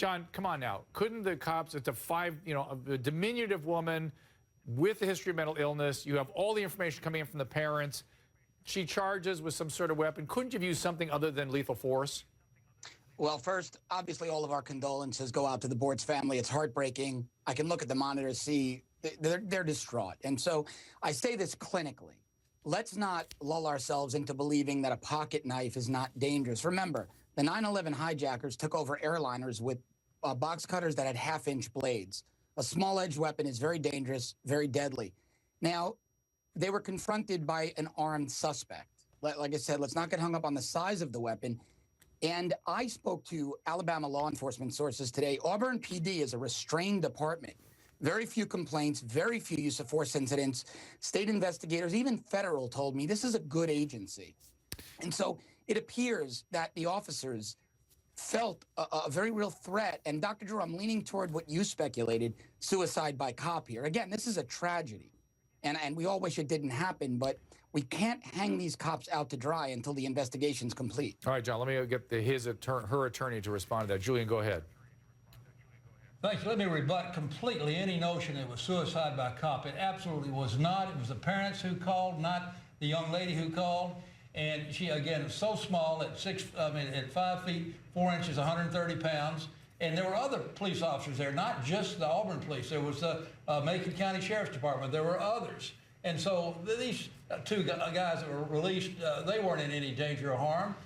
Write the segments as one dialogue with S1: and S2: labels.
S1: John, come on now. Couldn't the cops, it's a diminutive woman with a history of mental illness. You have all the information coming in from the parents. She charges with some sort of weapon. Couldn't you have used something other than lethal force?
S2: Well, first, obviously, all of our condolences go out to the Boarts family. It's heartbreaking. I can look at the monitor, see they're distraught. And so I say this clinically. Let's not lull ourselves into believing that a pocket knife is not dangerous. Remember, the 9/11 hijackers took over airliners with box cutters that had half-inch blades. A small-edged weapon is very dangerous, very deadly. Now, they were confronted by an armed suspect. Like I said, let's not get hung up on the size of the weapon. And I spoke to Alabama law enforcement sources today. Auburn PD is a restrained department. Very few complaints, very few use of force incidents. State investigators, even federal, told me this is a good agency. And so it appears that the officers felt a very real threat. And Dr. Drew, I'm leaning toward what you speculated, suicide by cop here. Again, this is a tragedy. And we all wish it didn't happen, but we can't hang these cops out to dry until the investigation's complete.
S1: All right, John, let me get her attorney to respond to that. Julian, go ahead.
S3: Thanks. Let me rebut completely any notion it was suicide by cop. It absolutely was not. It was the parents who called, not the young lady who called. And she, again, was so small at 5 feet 4 inches, 130 pounds. And there were other police officers there, not just the Auburn police. There was the Macon County Sheriff's Department. There were others. And so these two guys that were released, they weren't in any danger or harm,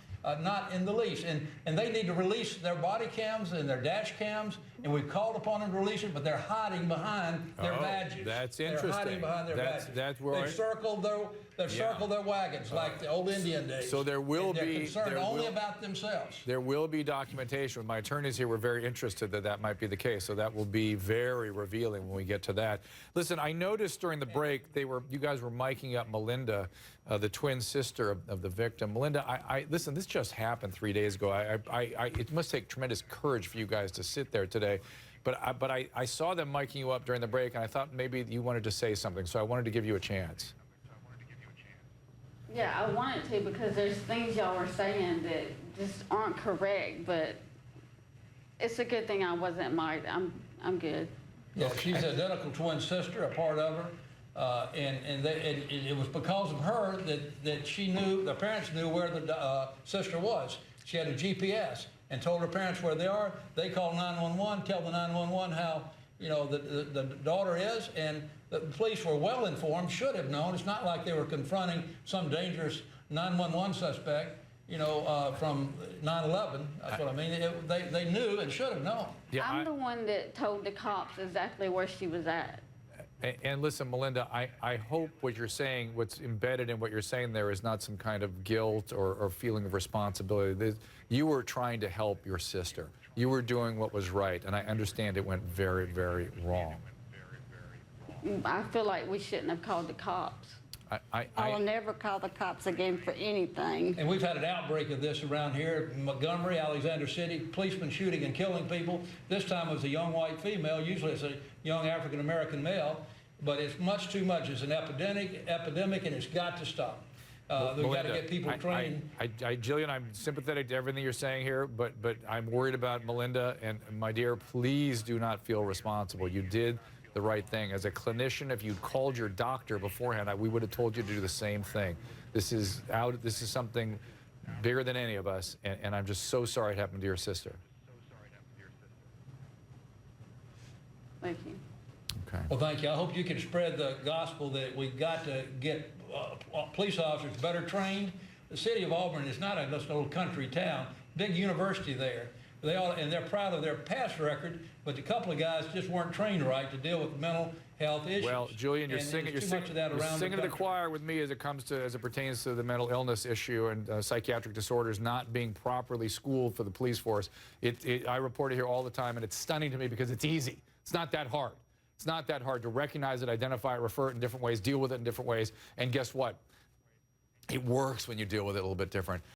S3: not in the least. And they need to release their body cams and their dash cams, and we've called upon them to release it, but they're hiding behind their badges.
S1: That's interesting.
S3: They're hiding behind their badges.
S1: That's where
S3: they've circled their wagons like the old Indian days.
S1: So there will
S3: they're
S1: be
S3: concerned only about themselves.
S1: There will be documentation. My attorneys here were very interested that that might be the case. So that will be very revealing when we get to that. Listen, I noticed during the break you guys were miking up Melinda, the twin sister of the victim. Melinda, listen, this just happened 3 days ago. It must take tremendous courage for you guys to sit there today. But I saw them miking you up during the break, and I thought maybe you wanted to say something. So I wanted to give you a chance.
S4: Yeah, I wanted to because there's things y'all were saying that just aren't correct, but it's a good thing I wasn't married. I'm good.
S3: Yeah, she's an identical twin sister, a part of her, and it was because of her that she knew, the parents knew where the sister was. She had a GPS and told her parents where they are. They called 911, tell the 911 how the daughter is, and the police were well informed, should have known. It's not like they were confronting some dangerous 911 suspect, from 9/11. That's what I mean. They knew and should have known.
S4: Yeah, I'm the one that told the cops exactly where she was at.
S1: And listen, Melinda, I hope what you're saying, what's embedded in what you're saying there is not some kind of guilt or feeling of responsibility. You were trying to help your sister. You were doing what was right, and I understand it went very, very wrong.
S4: I feel like we shouldn't have called the cops.
S5: I will never call the cops again for anything.
S3: And we've had an outbreak of this around here, Montgomery, Alexander City, policemen shooting and killing people. This time it was a young white female. Usually it's a young African-American male, but it's much too much. It's an epidemic, and it's got to stop. We've got to get people trained.
S1: Jillian, I'm sympathetic to everything you're saying here, but I'm worried about Melinda, and my dear, please do not feel responsible. You did the right thing. As a clinician, if you'd called your doctor beforehand, we would have told you to do the same thing. This is something bigger than any of us, and I'm just so sorry it happened to your sister.
S4: Thank you.
S1: Okay.
S3: Well, thank you. I hope you can spread the gospel that we've got to get police officers better trained. The city of Auburn is not just a little country town. Big university there. And they're proud of their past record, but a couple of guys just weren't trained right to deal with mental health issues.
S1: Well, Julian, you're singing to the choir with me as it pertains to the mental illness issue and psychiatric disorders not being properly schooled for the police force. I report it here all the time, and it's stunning to me because it's easy. It's not that hard. It's not that hard to recognize it, identify it, refer it in different ways, deal with it in different ways, and guess what? It works when you deal with it a little bit different.